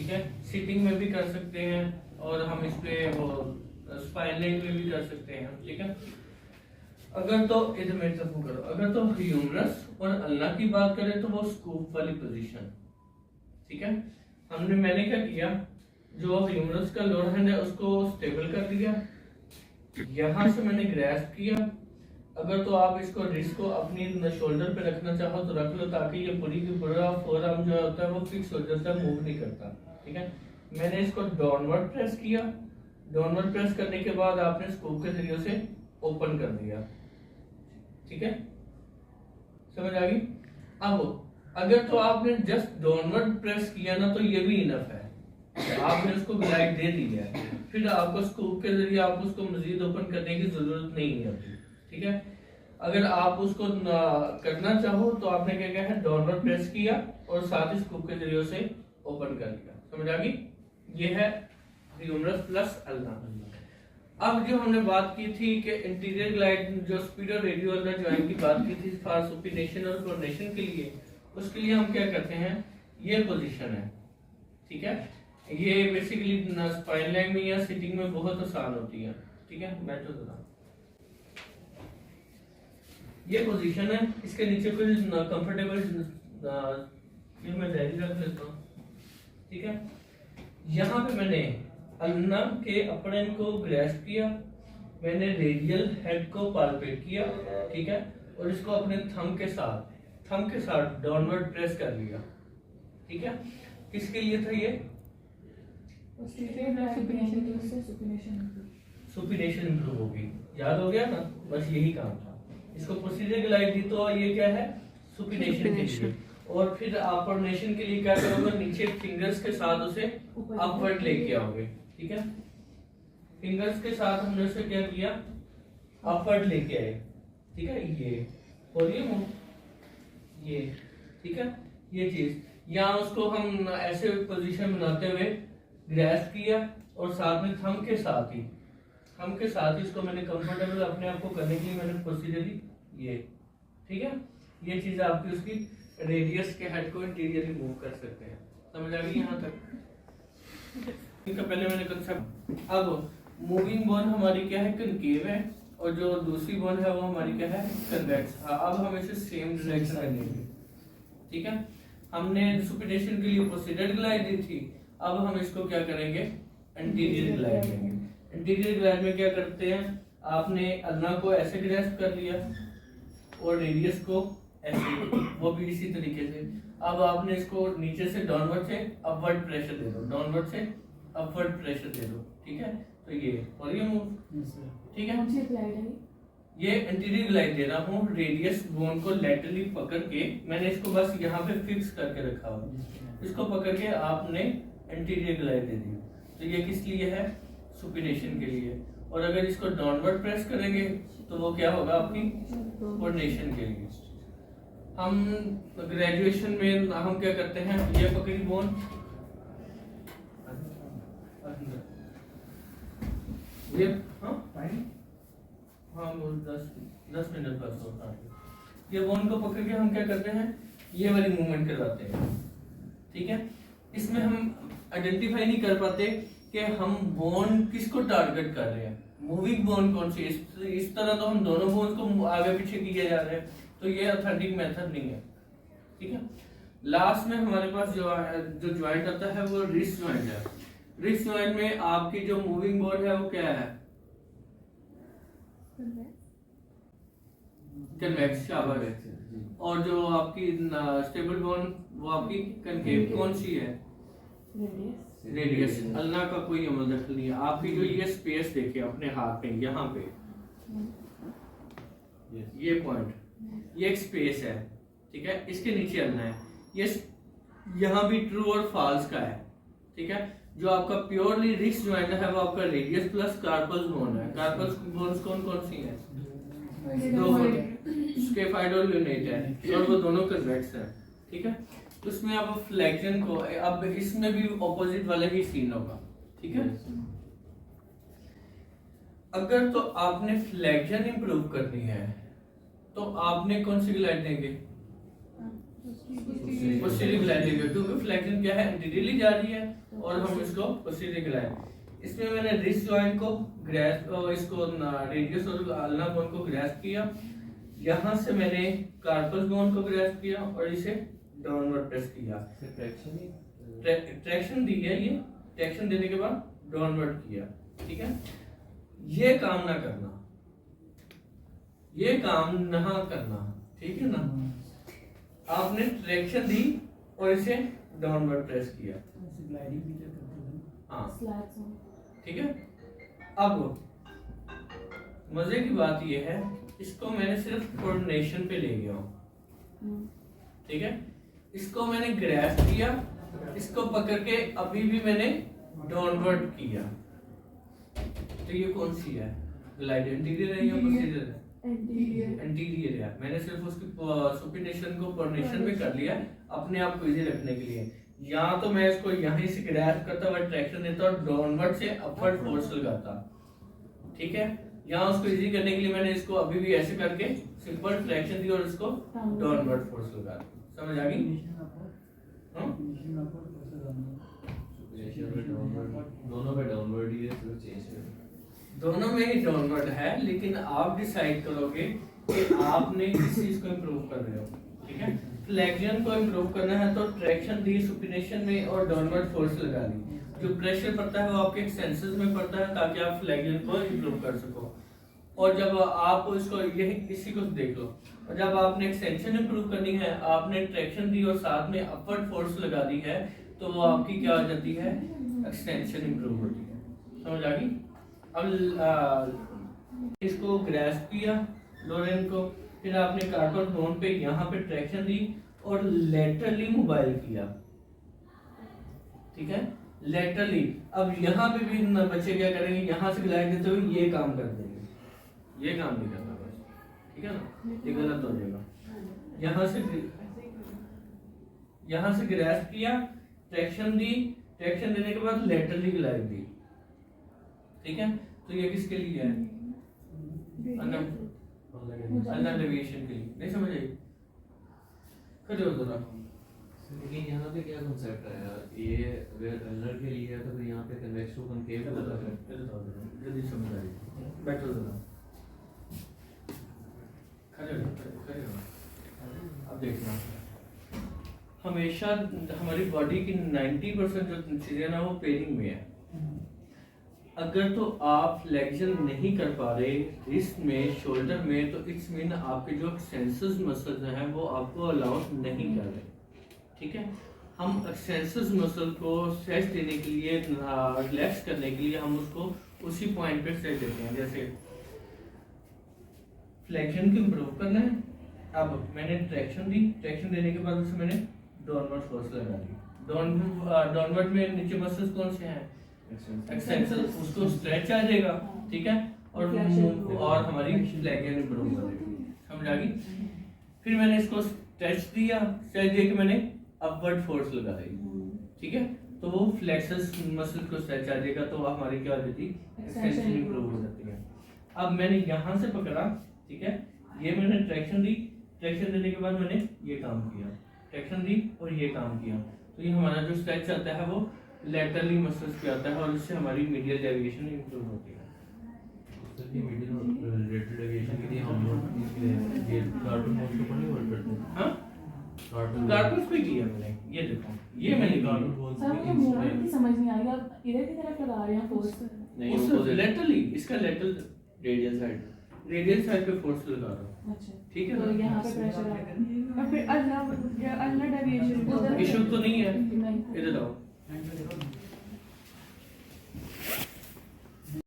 ठीक है, सिटिंग में भी कर सकते हैं और हम इस पे वो स्पाइनलिंग में भी कर सकते हैं, ठीक है। अगर तो इधर मेरी तरफ करो, अगर तो ह्यूमरस और अल्लाह की बात करें तो वो स्कूप वाली पोजीशन, ठीक है। मैंने क्या किया, जो ह्यूमरस का लोअर हैंड है उसको स्टेबल कर दिया, यहाँ से मैंने ग्रैस्प किया। अगर तो आप इसको रिस्ट को अपनी शोल्डर पे रखना चाहो तो रख लो, ताकि ये पूरी की पूरा फोरआर्म जो होता है वो फिक्स हो जाता है, मूव नहीं करता, ठीक है। मैंने इसको डाउनवर्ड प्रेस किया, डाउनवर्ड प्रेस करने के बाद आपने स्कूप के जरिए से ओपन कर दिया, ठीक है, समझ आ गई। अब अगर तो आपने जस्ट डाउनवर्ड प्रेस किया ना तो ये भी इनफ है, आपने उसको ग्लाइड दे दी है, फिर आपको स्कूप के जरिए आप उसको मजीद ओपन करने की जरूरत नहीं है, ठीक है। अगर आप उसको करना चाहो तो आपने क्या किया है, डाउनवर्ड प्रेस किया और साथ ही स्कूप के जरिए से ओपन कर दिया, समझ आ गई। ये है ह्यूमरस प्लस अल्ना। अब जो हमने बात की थी कि इंटीरियर ग्लाइड जो स्पीडो रेडियो अल्ना ज्वाइन की बात की थी फॉर सुपिनेशन और प्रोनेशन के लिए, उसके लिए हम क्या करते हैं, ये पोजीशन है, ठीक है। ये बेसिकली स्पाइन लाइन में या सिटिंग में बहुत आसान होती है, ठीक है। बैठो जरा, ये पोजीशन है, इसके नीचे कोई कंफर्टेबल फिर मैं डायरी रख लेता हूँ, ठीक है। यहाँ पे मैंने अल्ना के अपर एंड को ग्रैस्प किया, मैंने रेडियल हेड को पाल्पेट किया, ठीक है, और इसको अपने थंब के साथ डाउनवर्ड प्रेस कर लिया, ठीक है। किसके लिए था ये, सुपिनेशन इंप्रूव होगी, याद हो गया ना, बस यही काम था। इसको प्रोसीजर ग्लाइड दी तो ये क्या है, सुपिनेशन के लिए। और फिर प्रोनेशन के लिए क्या करोगे, नीचे फिंगर्स के साथ उसे अपवर्ड लेके आओगे, ठीक है। फिंगर्स के साथ हमने उसे क्या किया, अपवर्ड लेके आए, ठीक है। ये और ये ठीक है, ये चीज यहाँ उसको हम ऐसे पोजीशन बनाते हुए ग्रैस्प किया और साथ में थंब के साथ ही इसको मैंने कंफर्टेबल अपने आप को करने के लिए मैंने प्रोसीजर ये, ठीक है। ये चीज आपकी उसकी रेडियस के हेड को इंटीरियरली मूव कर सकते हैं, समझ आ गई यहाँ तक। इनका पहले मैंने कंसेप्ट। अब मूविंग बोन हमारी क्या है, कनकेव है, और जो दूसरी बोन है वो हमारी क्या है, कन्वेक्स। अब हम इसे सेम डायरेक्शन में लेंगे, ठीक है। हमने सुपिनेशन के लिए प्रोसीजर ग्लाइड दी थी, अब हम इसको क्या करेंगे, एंटीरियर ग्लाइड लेंगे। एंटीरियर ग्लाइड में क्या करते हैं, आपने अल्ना को ऐसे ग्रैस्प कर लिया और रेडियस को ऐसे, वो भी इसी तरीके से। अब आपने इसको नीचे से डाउनवर्ड से अपवर्ड प्रेशर दे दो, डाउनवर्ड से अपवर्ड प्रेशर दे दो, ठीक है। तो ये और ये मूव, ठीक है। ये एंटीरियर ग्लाइड दे रहा हूँ, रेडियस बोन को लैटरली पकड़ के मैंने इसको बस यहाँ पे फिक्स करके रखा हुआ, इसको पकड़ के आपने एंटीरियर ग्लाइड दे दी। तो ये किस लिए है, सुपिनेशन के लिए। और अगर इसको डाउनवर्ड प्रेस करेंगे तो वो क्या होगा, आपकी प्रोनेशन के लिए। हम ग्रेजुएशन में हम क्या करते हैं, ये पकड़ी बोन, ये हाँ 10 मिनट बस होता है। ये बोन को पकड़ के हम क्या करते हैं, ये वाली मूवमेंट करवाते हैं, ठीक है। इसमें हम आइडेंटिफाई नहीं कर पाते कि हम बोन किसको टारगेट कर रहे हैं, मूविंग बोन कौन सी। इस तरह तो हम दोनों बोन को आगे पीछे किए जा रहे हैं, तो ये ऑथेंटिक मेथड नहीं है, ठीक है। लास्ट में हमारे पास जो ज्वाइंट आता है वो रिस्ट ज्वाइंट है। रिस्ट ज्वाइंट में आपकी जो मूविंग बोन है वो क्या है, कन्वेक्स, शाबाश है। और जो आपकी स्टेबल बोन वो आपकी कनकेव, कौन सी है, रेडियस। अल्ना का कोई अमल दखल नहीं है। आपकी जो ये स्पेस देखिए अपने हाथ में, यहाँ पे ये पॉइंट, ये एक स्पेस है, ठीक है। इसके नीचे अल्ना है, ये यहाँ भी ट्रू और फॉल्स का है, ठीक है। जो आपका प्योरली रिस्ट ज्वाइंट है वो आपका रेडियस प्लस कार्पल्स बोन है। कार्पल्स बोन्स कौन कौन सी है, दो स्केफाइड और ल्यूनेट है, और वो दोनों कन्वेक्स है, ठीक है। उसमें अब फ्लेक्शन को, अब इसमें भी ऑपोजिट वाला ही सीन होगा, ठीक है। अगर तो आपने फ्लेक्शन इंप्रूव करनी है तो आपने कौन सी ग्लाइड देंगे, पोस्टीरियर ग्लैंड लेंगे, क्योंकि फ्लेक्शन क्या है, एंटीरियरली जा रही है और हम इसको पोस्टीरियर ग्लैंड। इसमें मैंने रिस्ट जॉइंट को ग्रैस्प, इसको रेडियस और अल्ना बोन को ग्रैस्प किया, यहाँ से मैंने कार्पस बोन को ग्रैस्प किया और इसे डाउनवर्ड प्रेस किया। ट्रैक्शन दी है, ये ट्रैक्शन देने के बाद डाउनवर्ड किया, ठीक है। ये काम ना करना, ये काम ना करना, ठीक है ना। आपने ट्रैक्शन दी और इसे डाउनवर्ड प्रेस किया, हाँ ठीक है। अब मजे की बात ये है, इसको मैंने सिर्फ कोऑर्डिनेशन पे ले गया हूँ, ठीक है। इसको मैंने ग्रैस्प किया, इसको पकड़ के अभी भी मैंने डाउनवर्ड किया, तो ये कौन सी है, ग्लाइड एंटीरियर है या पोस्टीरियर है? एंटीरियर है। मैंने सिर्फ उसकी सुपिनेशन को कोऑर्डिनेशन में कर लिया अपने आप को इजी रखने के लिए। यहाँ तो मैं इसको यहीं से ग्रैस्प करता हुआ ट्रैक्शन देता और डाउनवर्ड से अपवर्ड फोर्स लगाता, ठीक है। यहाँ उसको इजी करने के लिए मैंने इसको अभी भी ऐसे करके सिंपल ट्रैक्शन दी और इसको डाउनवर्ड फोर्स लगा दी। समझ आ गई? दोनों पे डाउनवर्ड ही है, सिर्फ चेंज है, दोनों में ही डाउनवर्ड है, लेकिन आप डिसाइड करोगे कि आपने किस चीज को इम्प्रूव कर रहे हो, ठीक है। फ्लेक्शन को इम्प्रूव करना है तो ट्रैक्शन दी सुपिनेशन में और डाउनवर्ड फोर्स लगा दी। जो प्रेशर पड़ता है वो आपके सेंसर्स में पड़ता है ताकि आप फ्लेक्शन को इम्प्रूव कर सको। और जब आप इसको यही इसी को देख लो, और जब आपने एक्सटेंशन इम्प्रूव करनी है, आपने ट्रैक्शन दी और साथ में अपवर्ड फोर्स लगा दी है, तो वो आपकी क्या हो जाती है, एक्सटेंशन इम्प्रूव होती है। समझ आ गई? अब इसको ग्रैस्प किया लोरेन को, फिर आपने कार्पस बोन पे यहाँ पे ट्रैक्शन दी और लेटरली मोबाइल किया, ठीक है, लेटरली। अब यहाँ पे भी बच्चे क्या करेंगे, यहाँ से ग्लाइड देते हुए ये काम कर देंगे, ये काम नहीं करना बस, ठीक है ना, ये गलत हो जाएगा। यहाँ से ग्रैस्प किया, ट्रैक्शन दी, ट्रैक्शन देने के बाद लेटरली ग्लाइड दी, ठीक है। तो ये किसके लिए है, अल्ना डेविएशन के लिए। नहीं समझ आई? खड़े हो जरा। लेकिन यहाँ पे क्या कॉन्सेप्ट है, ये अगर अल्नर के लिए है तो फिर यहाँ पे कन्वेक्स टू कॉनकेव होता है, जल्दी समझ आ रही, बैठो जरा, खड़े हो। अब देखना, हमेशा हमारी बॉडी की 90% जो चीजें ना वो पेनिंग में है। अगर तो आप फ्लेक्शन नहीं कर पा रहे रिस्ट में, शोल्डर में, तो इट्स मीन आपके जो एक्सटेंसर्स मसल्स हैं वो आपको अलाउ नहीं कर रहे, ठीक है। हम एक्सटेंसर्स मसल को स्ट्रेच देने के लिए, रिलैक्स करने के लिए हम उसको उसी पॉइंट पे स्ट्रेच देते हैं। जैसे फ्लेक्शन को इम्प्रूव करना है, अब मैंने ट्रैक्शन दी, ट्रैक्शन देने के बाद उसे मैंने डाउनवर्ड फोर्स लगा दी। डाउनवर्ड में नीचे मसल्स कौन से हैं, एक्सटेंसर, उसको स्ट्रेच आ जाएगा, ठीक है, और हमारी फ्लेक्शन इंप्रूव हो जाएगी। समझ आ गई? फिर मैंने इसको स्ट्रेच दिया, स्ट्रेच दे के मैंने अपवर्ड फोर्स लगा दी, ठीक है, तो वो फ्लेक्सस मसल को स्ट्रेच आ जाएगा, तो हमारी क्या हो जाती है, एक्सटेंशन इंप्रूव हो जाती है। अब मैंने यहाँ से पकड़ा, ठीक है, ये मैंने ट्रैक्शन दी, ट्रैक्शन देने के बाद मैंने ये काम किया, ट्रैक्शन दी और ये काम किया, तो ये हमारा जो स्ट्रेच आता है वो लेटरली मसल्स पे आता है और इससे हमारी मीडियल डेविएशन इंप्रूव होती है। सर ये मीडियल रिलेटेड डेविएशन के लिए हम लोग ये कार्टून मोड को नहीं वर्क करते हैं। हां, कार्टून पे किया मैंने, ये देखो, ये मैंने कार्टून बोल सर मुझे मूवमेंट की समझ नहीं आई, आप इधर की तरफ लगा रहे हैं फोर्स नहीं, उस लेटरली, इसका लेटरल रेडियल साइड पे फोर्स लगा रहा हूं, अच्छा, ठीक है तो ना। यहाँ पे प्रेशर आ रहा है और फिर अल्लाह डेविएशन इशू तो नहीं है, नहीं। इधर आओ।